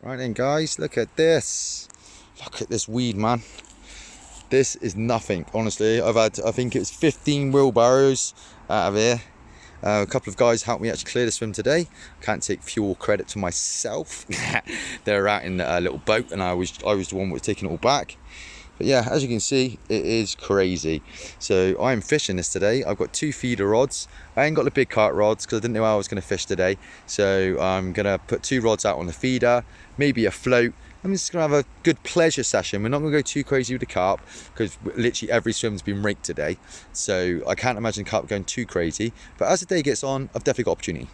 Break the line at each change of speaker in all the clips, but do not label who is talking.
Right then guys, look at this. Look at this weed, man. This is nothing, honestly. I've had, I think it was 15 wheelbarrows out of here. A couple of guys helped me actually clear the swim today. Can't take fuel credit to myself. They're out in a little boat and I was the one who was taking it all back. But yeah, as you can see, it is crazy. So I'm fishing this today. I've got 2 feeder rods. I ain't got the big carp rods because I didn't know how I was going to fish today. So I'm going to put 2 rods out on the feeder, maybe a float. I'm just going to have a good pleasure session. We're not going to go too crazy with the carp because literally every swim's been raked today. So I can't imagine carp going too crazy. But as the day gets on, I've definitely got opportunity.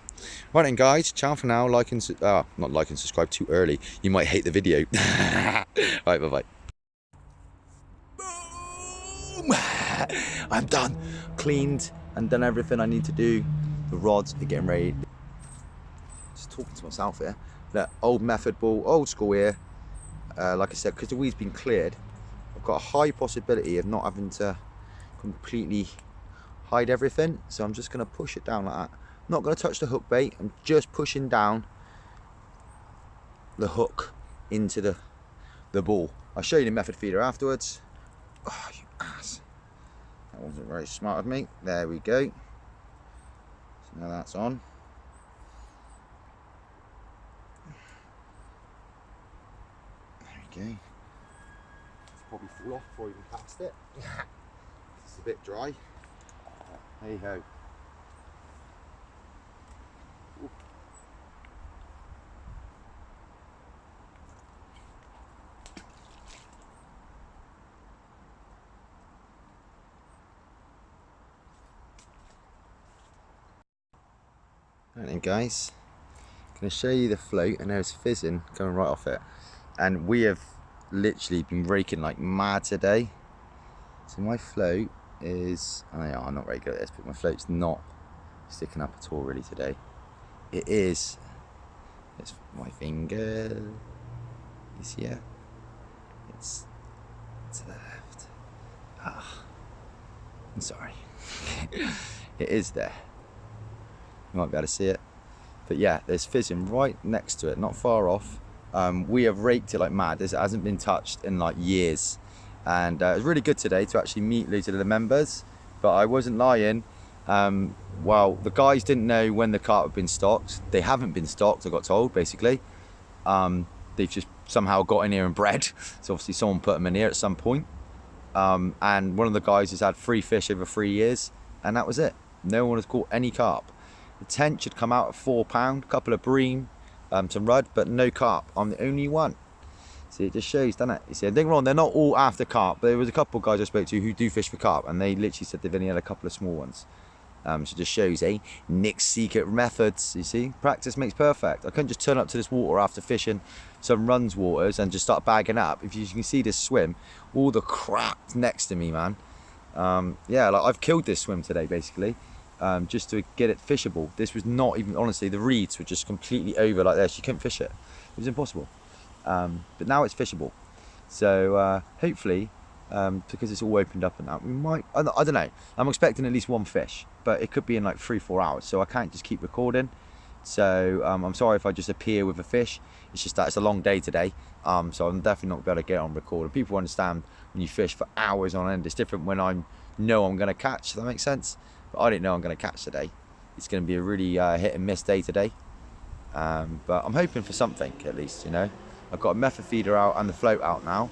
Right then guys, ciao for now. Like and, not like and subscribe too early. You might hate the video. Right, bye-bye. I'm done, cleaned and done everything I need to do. The rods are getting ready. Just talking to myself here. Look, old method ball, old school here. Like I said, because the weed's been cleared, I've got a high possibility of not having to completely hide everything. So I'm just going to push it down like that. I'm not going to touch the hook bait. I'm just pushing down the hook into the ball. I'll show you the method feeder afterwards. Oh, you ass. That wasn't very smart of me. There we go. So now that's on. There we go. It's probably fall off before I even cast it. It's a bit dry. Hey ho. Ooh. Right then guys, I'm going to show you the float and there's fizzing going right off it. And we have literally been raking like mad today. So my float is, I'm not very good at this, but my float's not sticking up at all really today. It is, it's my finger, you see it? It's to the left. Ah, I'm sorry. It is there. You might be able to see it, but yeah, there's fizzing right next to it, not far off. We have raked it like mad. This hasn't been touched in like years, and it was really good today to actually meet loads of the members. But I wasn't lying. Well, the guys didn't know when the carp had been stocked. They haven't been stocked, I got told, basically. They've just somehow got in here and bred. So obviously someone put them in here at some point. And one of the guys has had 3 fish over 3 years, and that was it. No one has caught any carp. The tench had come out at £4, a couple of bream, some rudd, but no carp. I'm the only one. See, it just shows, doesn't it? You see, don't get me wrong, they're not all after carp. There was a couple of guys I spoke to who do fish for carp, and they literally said they've only had a couple of small ones. So it just shows, Nick's secret methods, you see? Practice makes perfect. I couldn't just turn up to this water after fishing some runs waters and just start bagging up. If you can see this swim, all the crap next to me, man. Yeah, like I've killed this swim today, basically. Just to get it fishable. This was not even, honestly, the reeds were just completely over like this. You couldn't fish it. It was impossible. But now it's fishable. So hopefully, because it's all opened up and that, we might, I don't know. I'm expecting at least 1 fish, but it could be in like 3-4 hours. So I can't just keep recording. So I'm sorry if I just appear with a fish. It's just that it's a long day today. So I'm definitely not going to be able to get on record. And people understand when you fish for hours on end. It's different when I know I'm going to catch. Does that make sense? But I didn't know I'm going to catch today. It's going to be a really hit and miss day today. But I'm hoping for something at least, you know. I've got a method feeder out and the float out now.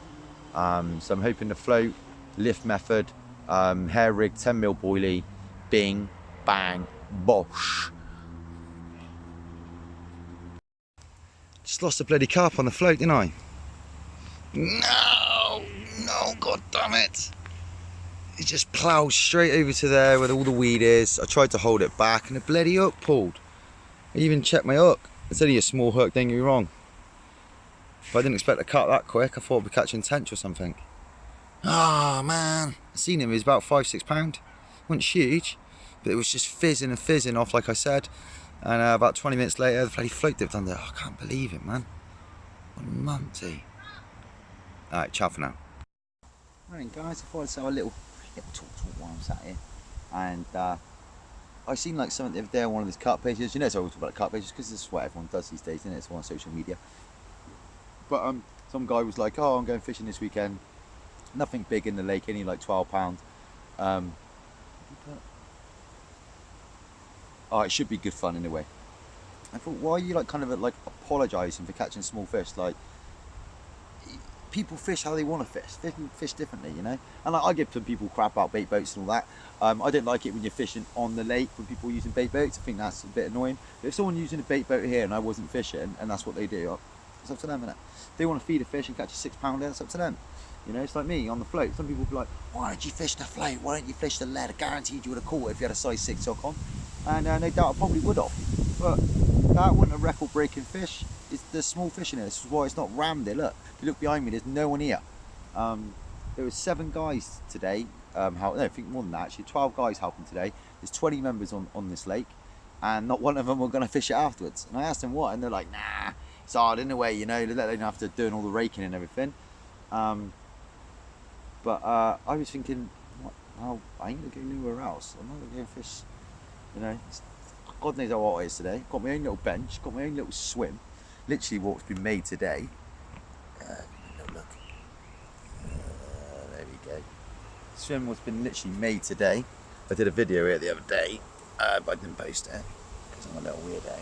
So I'm hoping the float, lift method, hair rig, 10mm boilie, bing, bang, bosh. Just lost a bloody carp on the float, didn't I? No, god damn it. It just ploughed straight over to there where all the weed is. I tried to hold it back and the bloody hook pulled. I even checked my hook. It's only a small hook, don't get me wrong. But I didn't expect to cut that quick. I thought I'd be catching tench or something. Ah, man. I seen him, he was about £5-6. Wasn't huge, but it was just fizzing and fizzing off, like I said. And about 20 minutes later, the bloody float dipped under. Oh, I can't believe it, man. What a numpty. Alright, ciao for now. Alright guys, I thought I'd say a little talk while I'm sat here. And I seen like something the other day on one of these carp pages. You know, so I always talk about carp pages because this is what everyone does these days, isn't it? It's all on social media. But some guy was like, oh, I'm going fishing this weekend. Nothing big in the lake, only like 12 pounds. Oh, it should be good fun in a way. I thought, why are you like kind of like apologising for catching small fish? Like, people fish how they want to fish. People fish differently, you know. And like, I give some people crap about bait boats and all that. I don't like it when you're fishing on the lake when people are using bait boats. I think that's a bit annoying. But if someone using a bait boat here and I wasn't fishing, and that's what they do, it's up to them, innit? If they want to feed a fish and catch a 6 pounder, it's up to them. You know, it's like me on the float. Some people will be like, why don't you fish the float? Why don't you fish the lead? I guaranteed you would have caught it if you had a size 6 hook on. And no doubt I probably would have. But that wasn't a record breaking fish. It's the small fish in here. This is why it's not rammed there. Look, if you look behind me, there's no one here. There were 7 guys today. No, I think more than that actually. 12 guys helping today. There's 20 members on this lake, and not one of them were going to fish it afterwards. And I asked them what, and they're like, nah, it's hard in a way, you know. They don't have to doing all the raking and everything. But I was thinking, well, I ain't gonna go anywhere else. I'm not gonna go fish. You know, God knows how hot it is today. Got my own little bench, got my own little swim. Literally what's been made today. Look. There we go. Swim what's been literally made today. I did a video here the other day, but I didn't post it because I'm a little weirdo.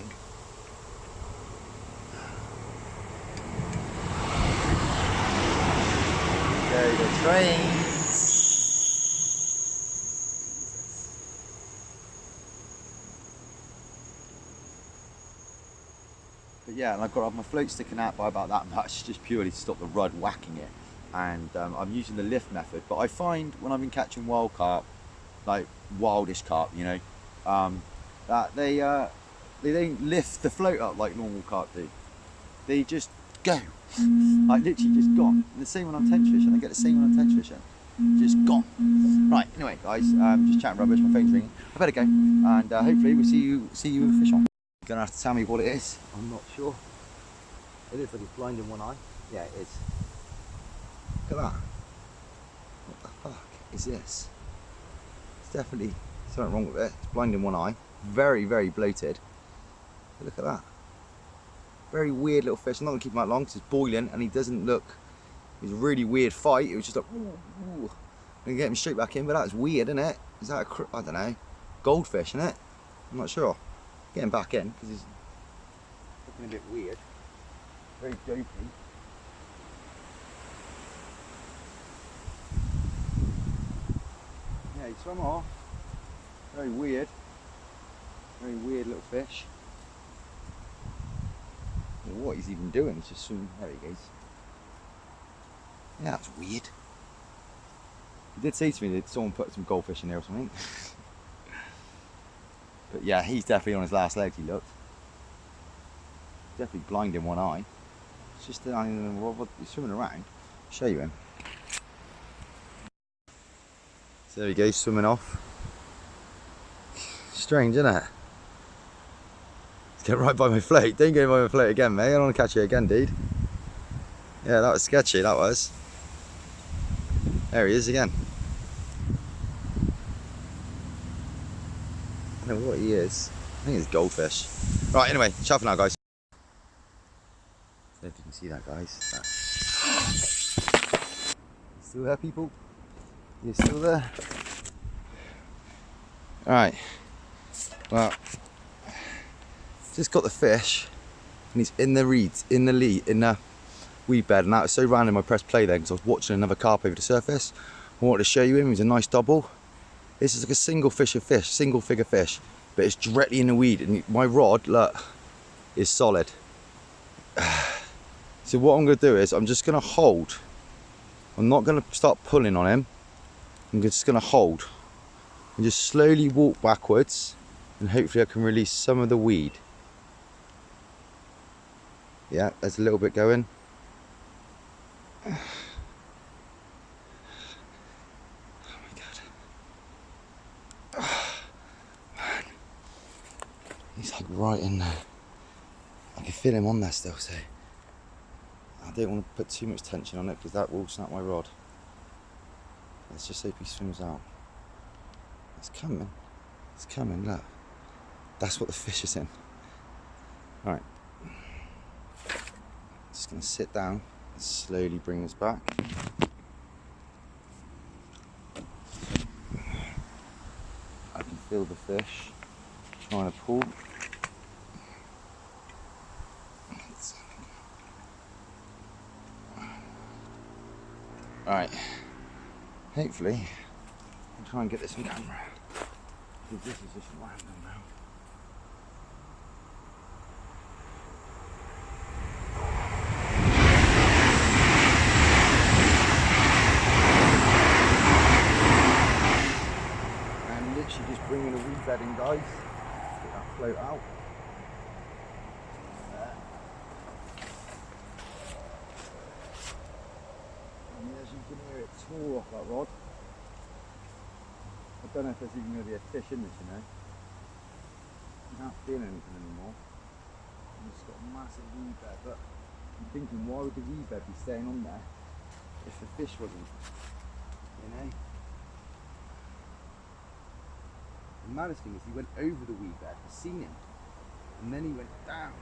Go the trains. But yeah, and I've got to have my float sticking out by about that much, just purely to stop the rud whacking it. And I'm using the lift method. But I find when I've been catching wild carp, like wildish carp, you know, that they don't lift the float up like normal carp do. They just go, like literally just gone. And the same when I'm tench fishing. I get the same when I'm tench fishing, just gone. Right. Anyway, guys, just chatting rubbish. My phone's ringing. I better go, and hopefully we'll see you with a fish on. You're gonna have to tell me what it is. I'm not sure. It looks like it's blind in one eye. Yeah, it is. Look at that. What the fuck is this? It's definitely something wrong with it. It's blind in one eye. Very, very bloated. But look at that. Very weird little fish. I'm not gonna keep him that long because it's boiling and he doesn't look. It was a really weird fight. It was just like, ooh, ooh. I'm gonna get him straight back in, but that's weird, isn't it? Is that I don't know, goldfish, isn't it? I'm not sure. Get him back in because he's looking a bit weird. Very dopey. Yeah, he swam off. Very weird. Very weird little fish. I don't know what he's even doing. He's just swimming. There he goes. Yeah, that's weird. He did say to me that someone put some goldfish in there or something. But yeah, he's definitely on his last legs, he looked. Definitely blind in one eye. It's just he's swimming around. I'll show you him. So there he goes, swimming off. Strange, isn't it? Let's get right by my float. Don't go by my float again, mate. I don't want to catch you again, dude. Yeah, that was sketchy, that was. There he is again. I don't know what he is. I think it's goldfish. Right, anyway, ciao for now, guys. I don't know if you can see that, guys. Still there, people? You're still there? Alright. Well, just got the fish, and he's in the reeds, in the weed bed, and that was so random. I pressed play then because I was watching another carp over the surface. I wanted to show you him. He's a nice double. This is like a single figure fish, but it's directly in the weed, and my rod, look, is solid. So what I'm going to do is I'm just going to hold. I'm not going to start pulling on him. I'm just going to hold and just slowly walk backwards, and hopefully I can release some of the weed. Yeah, there's a little bit going. Oh my god. Oh, man. He's like right in there. I can feel him on there still, so I don't want to put too much tension on it because that will snap my rod. Let's just hope he swims out. It's coming. It's coming, look. That's what the fish is in. Alright. Just going to sit down and slowly bring this back. I can feel the fish trying to pull. Alright, hopefully I'll try and get this on camera, because this is just random now. And literally just bringing a weed bed in, guys. Get that float out. As you can hear, it tore off that rod. I don't know if there's even going to be a fish in this, you know. I can't feel anything anymore. And it's got a massive weed bed, but I'm thinking, why would the weed bed be staying on there if the fish wasn't, you know? The maddest thing is he went over the weed bed, I've seen him, and then he went down.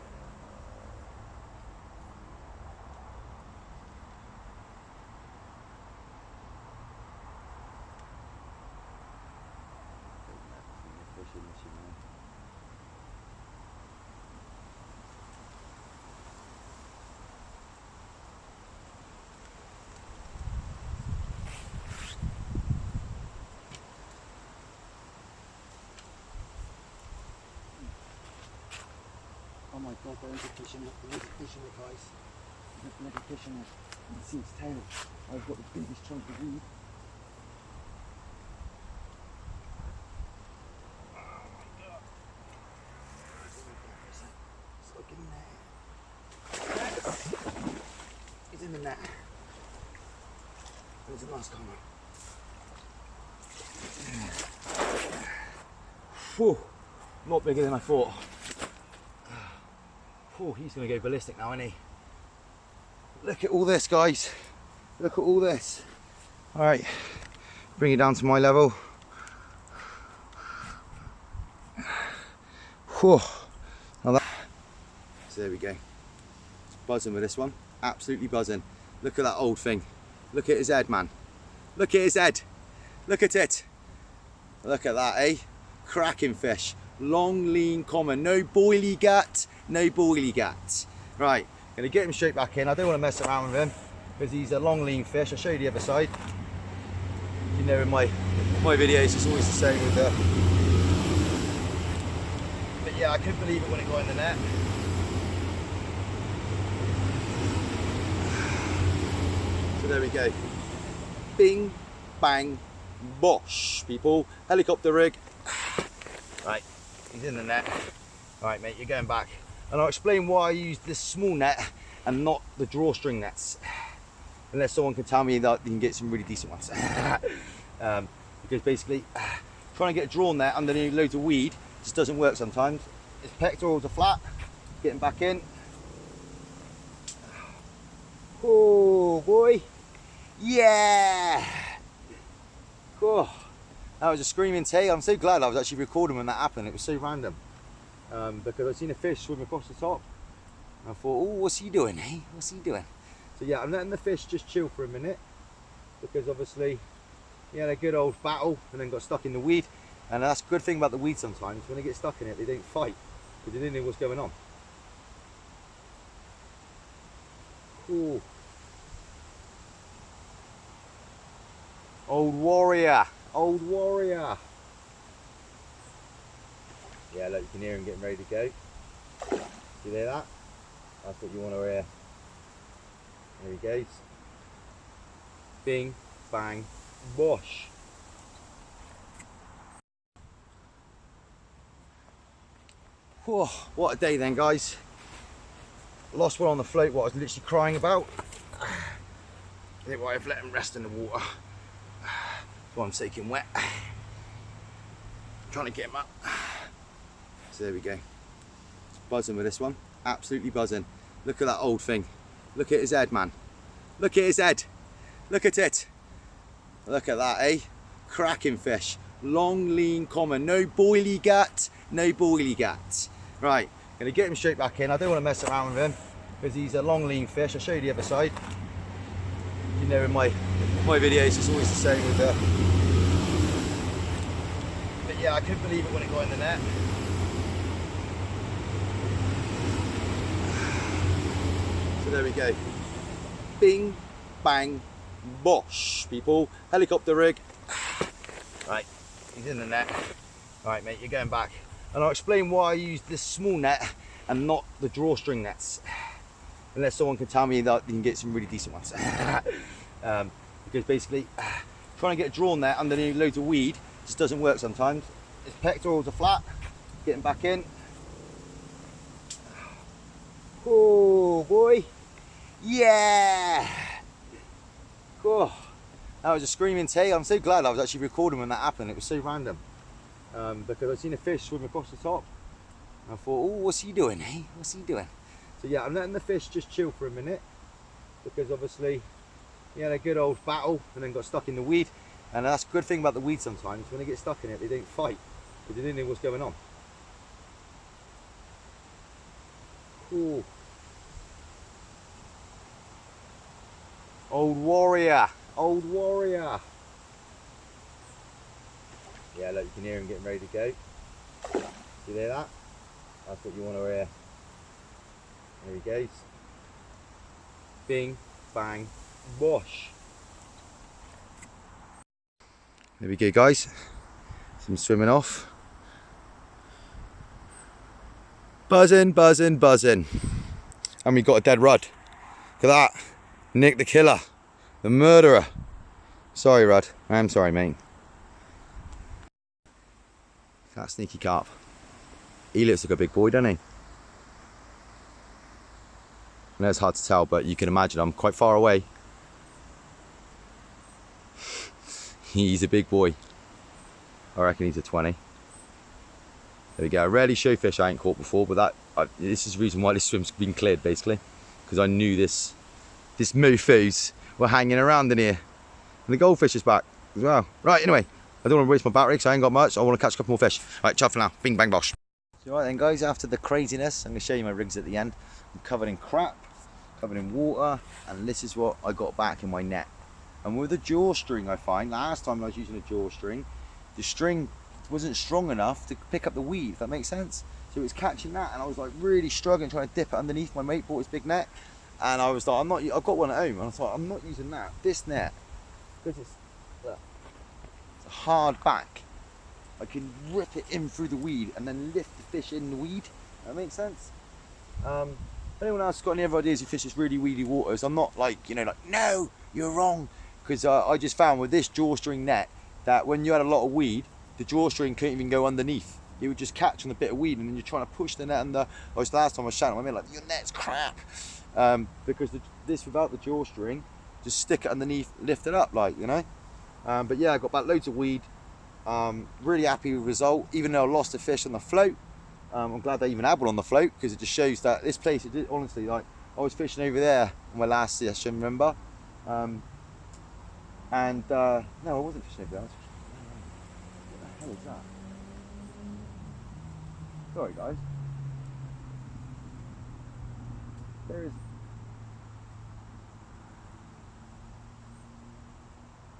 Oh my god, there's a fish in it, guys. There's a bloody fish in it. You can see its tail. I've got the biggest chunk of weed. Oh my god. Let's look in there. It's in the net. There's a nice comment. Whew, not bigger than I thought. Oh, he's going to go ballistic now, isn't he? Look at all this, guys. Look at all this. All right, bring it down to my level. Whew. Now that. So there we go. It's buzzing with this one. Absolutely buzzing. Look at that old thing. Look at his head, man. Look at his head. Look at it. Look at that, eh? Cracking fish. Long, lean, common. No boily gut. No boily gut. Right, gonna get him straight back in. I don't want to mess around with him because he's a long, lean fish. I'll show you the other side. You know, in my videos, it's always the same with the. But yeah, I couldn't believe it when it got in the net. So there we go. Bing, bang, bosh, people. Helicopter rig. Right, he's in the net. Right, mate, you're going back. And I'll explain why I used this small net and not the drawstring nets. Unless someone can tell me that you can get some really decent ones. Because basically, trying to get a drawn net underneath loads of weed just doesn't work sometimes. His pectorals are flat. Getting back in. Oh, boy. Yeah! Oh, that was a screaming tail. I'm so glad I was actually recording when that happened. It was so random. Because I've seen a fish swim across the top. And I thought, oh, what's he doing, eh? What's he doing? So yeah, I'm letting the fish just chill for a minute. Because obviously, he had a good old battle and then got stuck in the weed. And that's a good thing about the weed sometimes. When they get stuck in it, they don't fight. Because they don't know what's going on. Ooh. Old warrior. Old warrior. Yeah, look, you can hear him getting ready to go. You hear that? That's what you want to hear. There he goes. Bing, bang, bosh. Whew, what a day then, guys. Lost one on the float, what I was literally crying about. I think I've let him rest in the water. That's why I'm soaking wet. Trying to get him up. So there we go. It's buzzing with this one. Absolutely buzzing. Look at that old thing. Look at his head, man. Look at his head. Look at it. Look at that, eh? Cracking fish. Long, lean, common. No boily gut. No boily gut. Right, gonna get him straight back in. I don't want to mess around with him because he's a long lean fish. I'll show you the other side. You know, in my videos it's always the same with the... But yeah, I couldn't believe it when it got in the net. So there we go. Bing, bang, bosh, people. Helicopter rig. Right, he's in the net. Right, mate, you're going back. And I'll explain why I used this small net and not the drawstring nets. Unless someone can tell me that you can get some really decent ones. Because basically, trying to get a draw net underneath loads of weed just doesn't work sometimes. His pectorals are flat, getting back in. Oh boy, yeah! Cool. That was a screaming take. I'm so glad I was actually recording when that happened. It was so random. Because I seen a fish swim across the top. I thought, oh, what's he doing, eh? What's he doing? So yeah, I'm letting the fish just chill for a minute, because obviously he had a good old battle and then got stuck in the weed. And that's a good thing about the weed sometimes. When they get stuck in it, they don't fight, because they don't know what's going on. Cool. Old warrior, old warrior. Yeah, look, you can hear him getting ready to go. You hear that? That's what you want to hear. There he goes. Bing, bang, bosh. There we go, guys. Some swimming off. Buzzing, buzzing, buzzing. And we got a dead rudd. Look at that. Nick the killer. The murderer. Sorry, Rudd. I am sorry, mate. That sneaky carp. He looks like a big boy, doesn't he? I know it's hard to tell, but you can imagine I'm quite far away. He's a big boy. I reckon he's a 20. There we go. I rarely show fish I ain't caught before, but this is the reason why this swim's been cleared, basically. Because I knew this mofos were hanging around in here. And the goldfish is back as well. Right, anyway, I don't want to waste my battery because I ain't got much. I want to catch a couple more fish. Right, ciao for now. Bing, bang, bosh. So right then, guys, after the craziness, I'm going to show you my rigs at the end. I'm covered in crap, covered in water, and this is what I got back in my net. And with a drawstring, I find, last time I was using a drawstring, the string wasn't strong enough to pick up the weed, if that makes sense. So it was catching that, and I was like really struggling trying to dip it underneath. My mate bought his big net, and I was like, I've got one at home, and I was like, I'm not using that. This net, because it's a hard back, I can rip it in through the weed and then lift the fish in the weed. That makes sense. If anyone else got any other ideas who fishes really weedy waters, I'm not like, you know, like, no, you're wrong. Because I just found with this drawstring net that when you had a lot of weed, the drawstring couldn't even go underneath. It would just catch on a bit of weed, and then you're trying to push the net under. Last time I was shouting, I mean, like, your net's crap. Because this without the drawstring, just stick it underneath, lift it up, like, you know. But yeah, I got back loads of weed. Really happy with the result, even though I lost a fish on the float. I'm glad they even had one on the float, because it just shows that this place, honestly, like, I was fishing over there on my last session, remember? No, I wasn't fishing over there. What the hell is that? Sorry, guys. There is.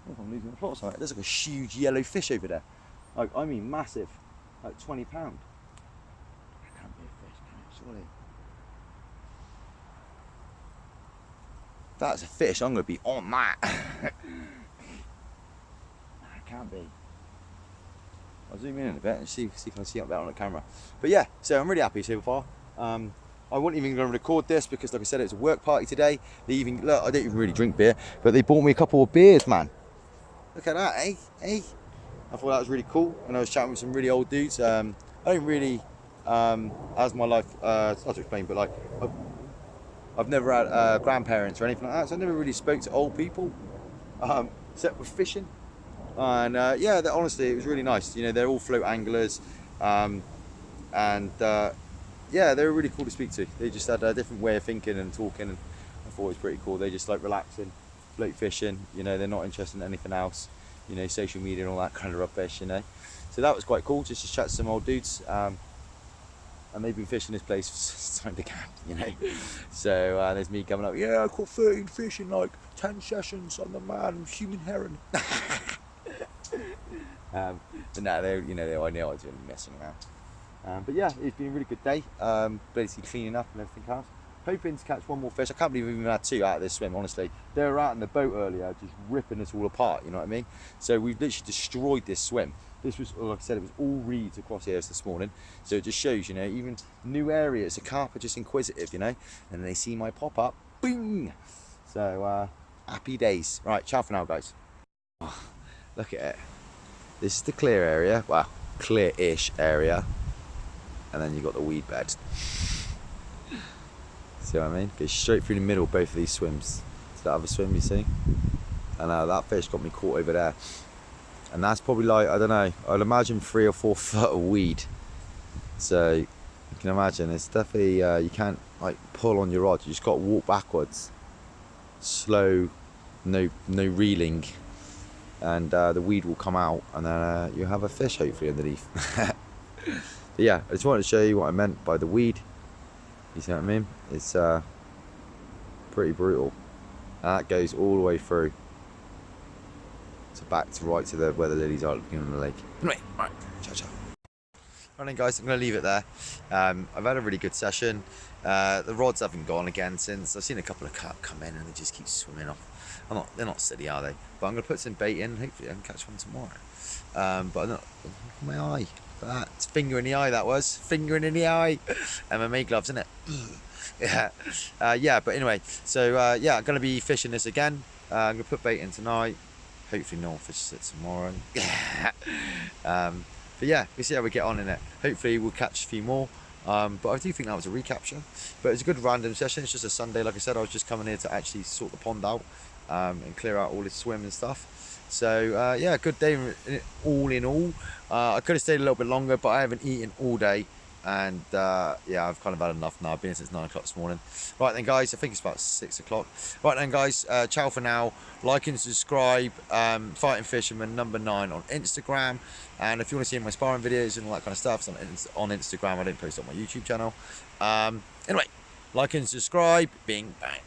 I think I'm losing the plot or something. There's like a huge yellow fish over there. Like, I mean, massive. Like 20 pound. That can't be a fish, can it? Surely. If that's a fish, I'm going to be on that. It can't be. I'll zoom in a bit and see if I can see up there on the camera. But yeah, so I'm really happy so far. I wasn't even going to record this because, like I said, it's a work party today. Look, I don't even really drink beer, but they bought me a couple of beers, man. Look at that, eh? I thought that was really cool, and I was chatting with some really old dudes. I don't really, as my life, it's hard to explain, but like, I've never had grandparents or anything like that, so I never really spoke to old people, except with fishing. And yeah, honestly, it was really nice. You know, they're all float anglers, yeah, they were really cool to speak to. They just had a different way of thinking and talking, and I thought it was pretty cool. They just like relaxing, float fishing. You know, they're not interested in anything else. You know, social media and all that kind of rubbish. You know, so that was quite cool. Just to chat to some old dudes. and they've been fishing this place since time to camp, you know. So there's me coming up, yeah, I caught 13 fish in like 10 sessions. I'm the man, I'm human heron. But no, I know I was really messing around. But yeah, it's been a really good day. Basically cleaning up and everything else. Hoping to catch one more fish. I can't believe we even had 2 out of this swim, honestly. They were out in the boat earlier, just ripping us all apart, you know what I mean? So we've literally destroyed this swim. This was, like I said, it was all reeds across here this morning. So it just shows, you know, even new areas, the carp are just inquisitive, you know, and they see my pop up, boom! So, happy days. Right, ciao for now, guys. Oh, look at it. This is the clear area, well, clear-ish area. And then you've got the weed bed. See what I mean? Goes straight through the middle of both of these swims. It's that other swim you see? And that fish got me caught over there. And that's probably like, I don't know, I'd imagine 3 or 4 foot of weed. So you can imagine it's definitely, you can't like pull on your rod, you just got to walk backwards. Slow, no reeling. And the weed will come out and then you'll have a fish hopefully underneath. But yeah, I just wanted to show you what I meant by the weed. You see what I mean? It's pretty brutal. And that goes all the way through. So back to right to where the lilies are looking on the lake. Anyway, right, ciao ciao. Right then guys, I'm going to leave it there. I've had a really good session. The rods haven't gone again since. I've seen a couple of carp come in and they just keep swimming off. They're not silly, are they? But I'm going to put some bait in. Hopefully I can catch one tomorrow. But I'm not, my eye. That's finger in the eye, that was. Fingering in the eye. MMA gloves, isn't it? Yeah. Yeah, but anyway. So, yeah, I'm going to be fishing this again. I'm going to put bait in tonight. Hopefully no one fishes it tomorrow. But yeah, we'll see how we get on in it. Hopefully we'll catch a few more. But I do think that was a recapture. But it's a good random session. It's just a Sunday. Like I said, I was just coming here to actually sort the pond out and clear out all this swim and stuff. So yeah, good day all in all. I could have stayed a little bit longer, but I haven't eaten all day. And yeah, I've kind of had enough now. I've been here since 9 o'clock this morning. Right then guys, I think it's about 6 o'clock. Right then guys, ciao for now. Like and subscribe. Fighting Fisherman #9 on Instagram. And if you want to see my sparring videos and all that kind of stuff, it's on Instagram. I don't post on my YouTube channel. Anyway, like and subscribe. Bing bang.